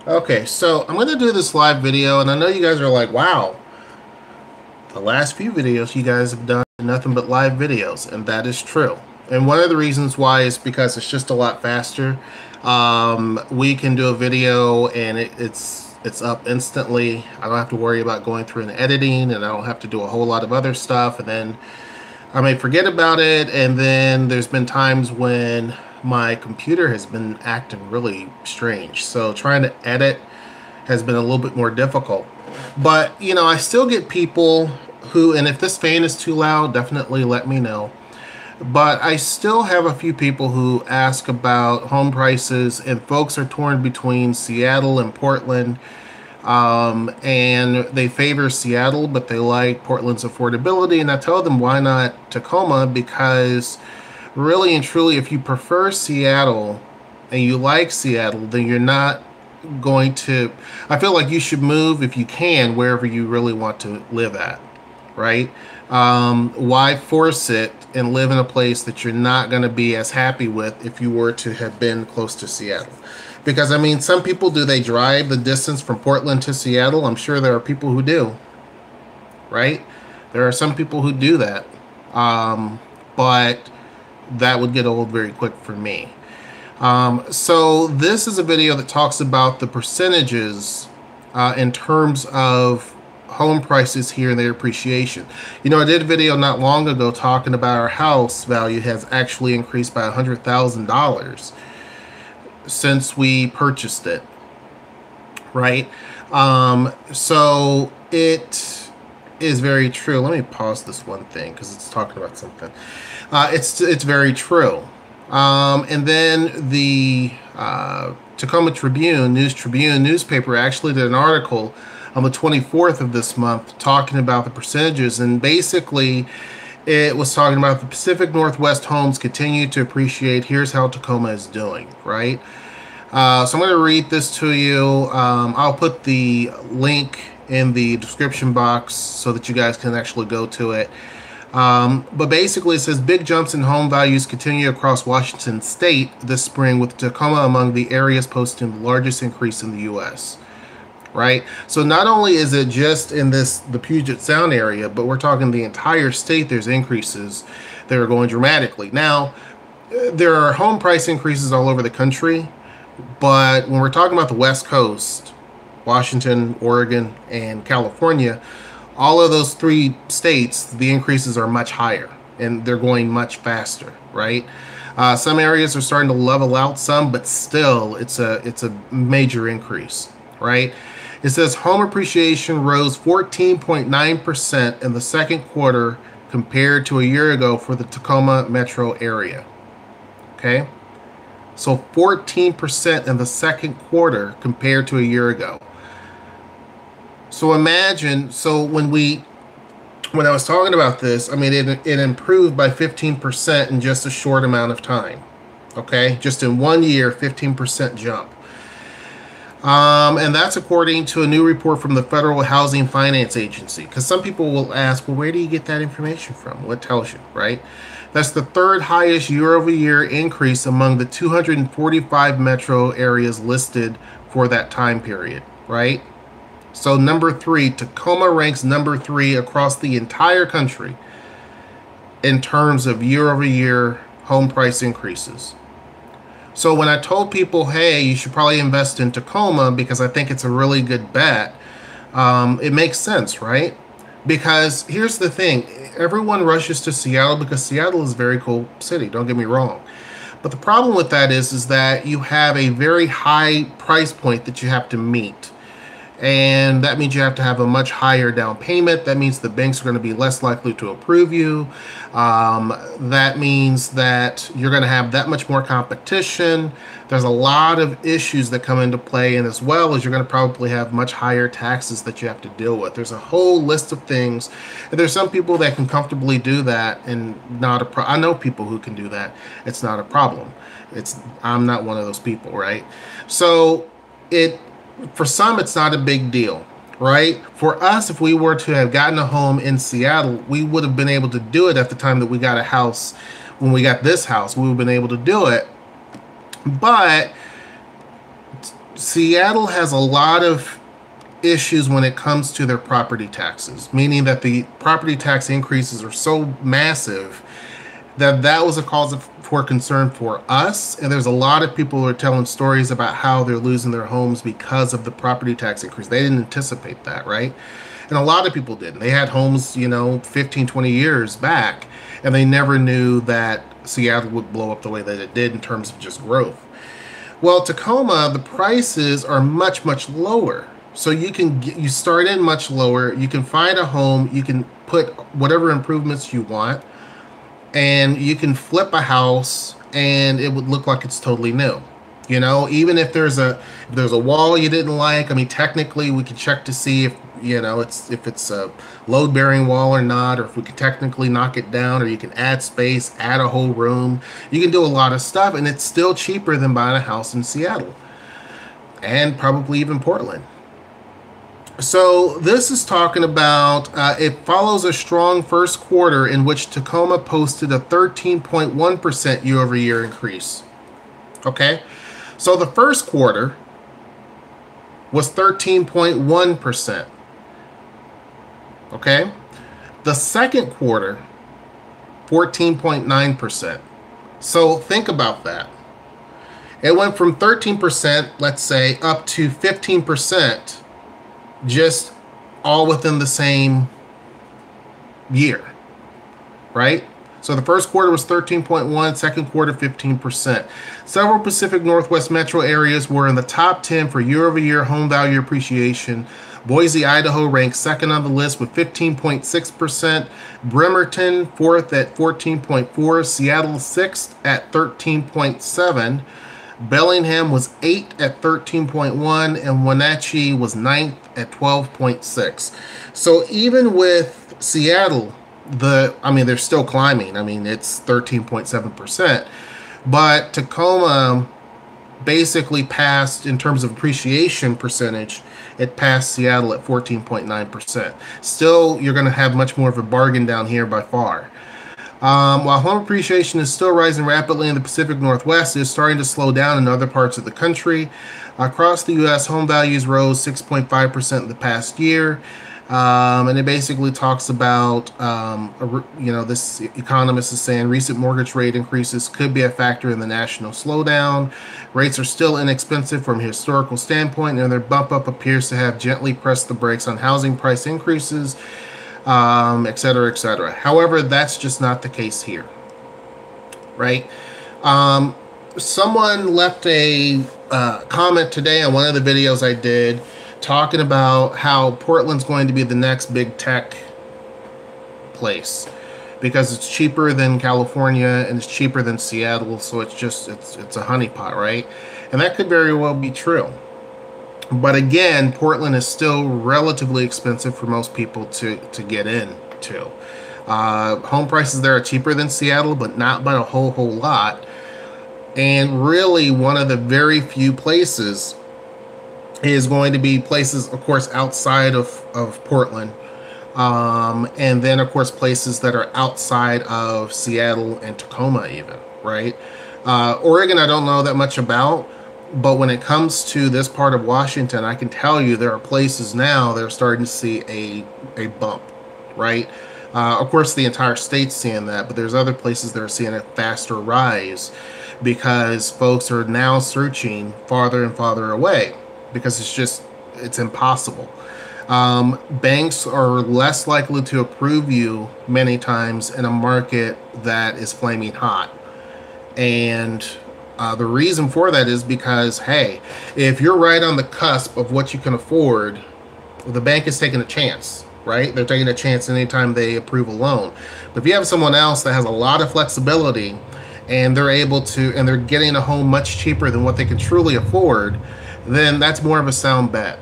Okay, so I'm going to do this live video, and I know you guys are like, wow, the last few videos you guys have done nothing but live videos, and that is true. And one of the reasons why is because it's just a lot faster. We can do a video and it's up instantly. I don't have to worry about going through and editing, and I don't have to do a whole lot of other stuff, and then I may forget about it, and then there's been times when my computer has been acting really strange. So trying to edit has been a little bit more difficult. But, you know, I still get people who, and if this fan is too loud, definitely let me know. But I still have a few people who ask about home prices, and folks are torn between Seattle and Portland. And they favor Seattle, but they like Portland's affordability. And I tell them, why not Tacoma? Because really and truly, if you prefer Seattle and you like Seattle, then you're not going to. I feel like you should move if you can wherever you really want to live at, right? Why force it and live in a place that you're not going to be as happy with if you were to have been close to Seattle? Because I mean, some people, do they drive the distance from Portland to Seattle? I'm sure there are people who do, right? There are some people who do that. But that would get old very quick for me. So this is a video that talks about the percentages in terms of home prices here and their appreciation. You know, I did a video not long ago talking about our house value has actually increased by $100,000 since we purchased it, right? So it is very true. Let me pause this one thing because it's talking about something. It's very true. And then the Tacoma Tribune, News Tribune newspaper actually did an article on the 24th of this month talking about the percentages, and basically it was talking about the Pacific Northwest homes continue to appreciate. Here's how Tacoma is doing, right? So I'm going to read this to you. I'll put the link in the description box so that you guys can actually go to it. But basically it says big jumps in home values continue across Washington state this spring, with Tacoma among the areas posting the largest increase in the U.S. Right? So not only is it just in the Puget Sound area, but we're talking the entire state. There's increases that are going dramatically. Now, there are home price increases all over the country, but when we're talking about the West Coast, Washington, Oregon, and California, all of those three states, the increases are much higher and they're going much faster, right? Some areas are starting to level out some, but still it's a major increase, right? It says home appreciation rose 14.9% in the second quarter compared to a year ago for the Tacoma metro area. Okay? So 14% in the second quarter compared to a year ago. So imagine, so when I was talking about this, I mean, it improved by 15% in just a short amount of time. Okay? Just in 1 year, 15% jump. And that's according to a new report from the Federal Housing Finance Agency. Because some people will ask, well, where do you get that information from? What tells you, right? That's the third highest year-over-year increase among the 245 metro areas listed for that time period, right? So number 3, Tacoma ranks number 3 across the entire country in terms of year-over-year home price increases. So when I told people, hey, you should probably invest in Tacoma because I think it's a really good bet, it makes sense, right? Because here's the thing. Everyone rushes to Seattle because Seattle is a very cool city. Don't get me wrong. But the problem with that is that you have a very high price point that you have to meet. And that means you have to have a much higher down payment. That means the banks are going to be less likely to approve you. That means that you're going to have that much more competition. There's a lot of issues that come into play, and as well as you're going to probably have much higher taxes that you have to deal with. There's a whole list of things. And there's some people that can comfortably do that, and I know people who can do that. It's not a problem. I'm not one of those people, right? So for some, it's not a big deal, right? For us, if we were to have gotten a home in Seattle, we would have been able to do it at the time that we got a house. When we got this house, we would have been able to do it. But Seattle has a lot of issues when it comes to their property taxes, meaning that the property tax increases are so massive that that was a for concern for us. And there's a lot of people who are telling stories about how they're losing their homes because of the property tax increase. They didn't anticipate that, right? And a lot of people didn't. They had homes, 15, 20 years back, and they never knew that Seattle would blow up the way that it did in terms of just growth. Well, Tacoma, the prices are much, much lower. So you start in much lower. You can find a home. You can put whatever improvements you want, and you can flip a house, and it would look like it's totally new. Even if there's a wall you didn't like. I mean, technically, we can check to see if it's a load bearing wall or not, or if we can technically knock it down, or you can add space, add a whole room. You can do a lot of stuff, and it's still cheaper than buying a house in Seattle and probably even Portland. So this is talking about it follows a strong first quarter in which Tacoma posted a 13.1% year over year increase. Okay, so the first quarter was 13.1%. Okay, the second quarter, 14.9%. So think about that. It went from 13%, let's say, up to 15%, just all within the same year, right? So the first quarter was 13.1, second quarter 15%. Several Pacific Northwest metro areas were in the top 10 for year-over-year home value appreciation. Boise, Idaho ranked second on the list with 15.6%. Bremerton fourth at 14.4. Seattle sixth at 13.7. Bellingham was 8 at 13.1, and Wenatchee was ninth at 12.6. So even with Seattle, they're still climbing. I mean, it's 13.7%. But Tacoma basically passed, in terms of appreciation percentage, it passed Seattle at 14.9%. Still, you're going to have much more of a bargain down here by far. While home appreciation is still rising rapidly in the Pacific Northwest, it is starting to slow down in other parts of the country. Across the U.S., home values rose 6.5% in the past year. And it basically talks about, this economist is saying recent mortgage rate increases could be a factor in the national slowdown. Rates are still inexpensive from a historical standpoint, and their bump up appears to have gently pressed the brakes on housing price increases, et cetera, et cetera. However, that's just not the case here, right? Someone left a comment today on one of the videos I did talking about how Portland's going to be the next big tech place because it's cheaper than California and it's cheaper than Seattle, so it's a honeypot, right? And that could very well be true. But again, Portland is still relatively expensive for most people to get into. Home prices there are cheaper than Seattle, but not by a whole lot. And really, one of the very few places is going to be places, of course, outside of Portland. And then, of course, places that are outside of Seattle and Tacoma even, right? Oregon, I don't know that much about. But when it comes to this part of Washington, I can tell you there are places now that are starting to see a bump, right? Of course, the entire state's seeing that, but there's other places that are seeing a faster rise because folks are now searching farther and farther away because it's impossible. Banks are less likely to approve you many times in a market that is flaming hot. And the reason for that is because, hey, if you're right on the cusp of what you can afford, the bank is taking a chance, right? They're taking a chance anytime they approve a loan. But if you have someone else that has a lot of flexibility and they're getting a home much cheaper than what they can truly afford, then that's more of a sound bet.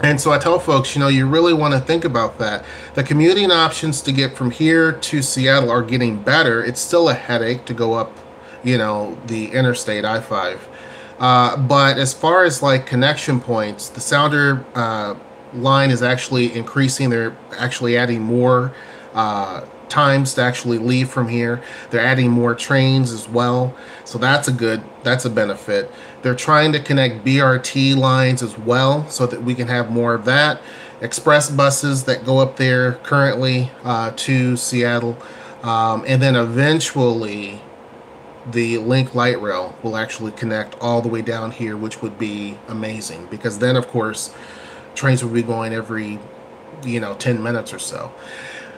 And so I tell folks, you really want to think about that. The commuting options to get from here to Seattle are getting better. It's still a headache to go up the interstate I-5. But as far as like connection points, the Sounder line is actually increasing. They're actually adding more times to actually leave from here. They're adding more trains as well, so that's a benefit. They're trying to connect BRT lines as well so that we can have more of that. Express buses that go up there currently to Seattle, and then eventually the Link Light Rail will actually connect all the way down here, which would be amazing, because then of course trains will be going every 10 minutes or so.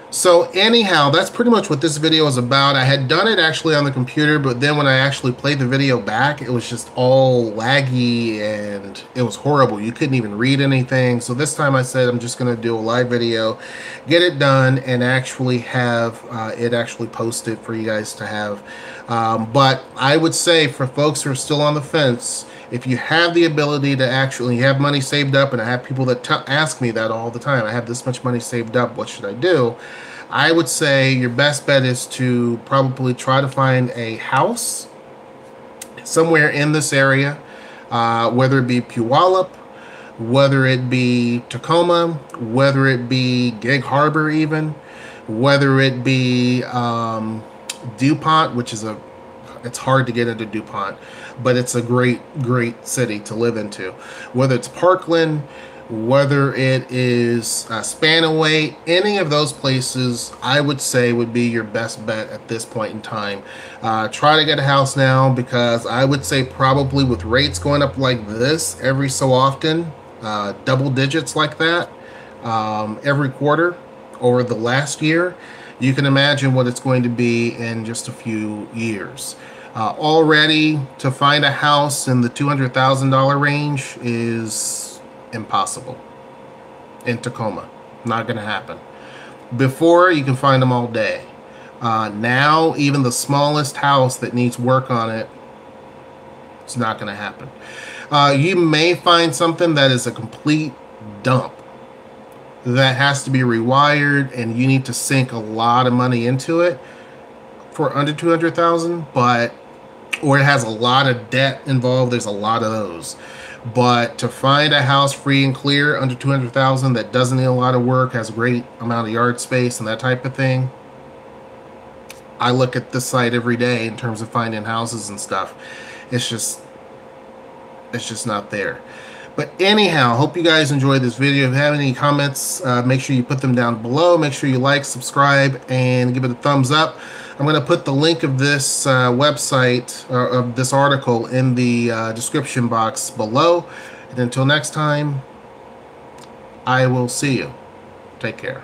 So anyhow, that's pretty much what this video is about. I had done it actually on the computer, but then when I actually played the video back, it was just all laggy and it was horrible. You couldn't even read anything. So this time I said I'm just going to do a live video, get it done, and actually have it actually posted for you guys to have. But I would say for folks who are still on the fence, if you have the ability to actually have money saved up, and I have people that ask me that all the time, I have this much money saved up, what should I do? I would say your best bet is to probably try to find a house somewhere in this area, whether it be Puyallup, whether it be Tacoma, whether it be Gig Harbor even, whether it be DuPont, which is it's hard to get into DuPont, but it's a great city to live into. Whether it's Parkland, whether it is Spanaway, any of those places I would say would be your best bet at this point in time. Try to get a house now, because I would say probably with rates going up like this every so often, double digits like that every quarter over the last year, you can imagine what it's going to be in just a few years. Already to find a house in the $200,000 range is impossible in Tacoma. Not going to happen. Before, you can find them all day. Now, even the smallest house that needs work on it, it's not going to happen. You may find something that is a complete dump that has to be rewired, and you need to sink a lot of money into it for under 200,000, or it has a lot of debt involved. There's a lot of those. But to find a house free and clear under 200,000 that doesn't need a lot of work, has a great amount of yard space and that type of thing, I look at this site every day in terms of finding houses and stuff. It's just not there. But anyhow, hope you guys enjoyed this video. If you have any comments, make sure you put them down below. Make sure you like, subscribe, and give it a thumbs up. I'm going to put the link of this website, of this article, in the description box below. And until next time, I will see you. Take care.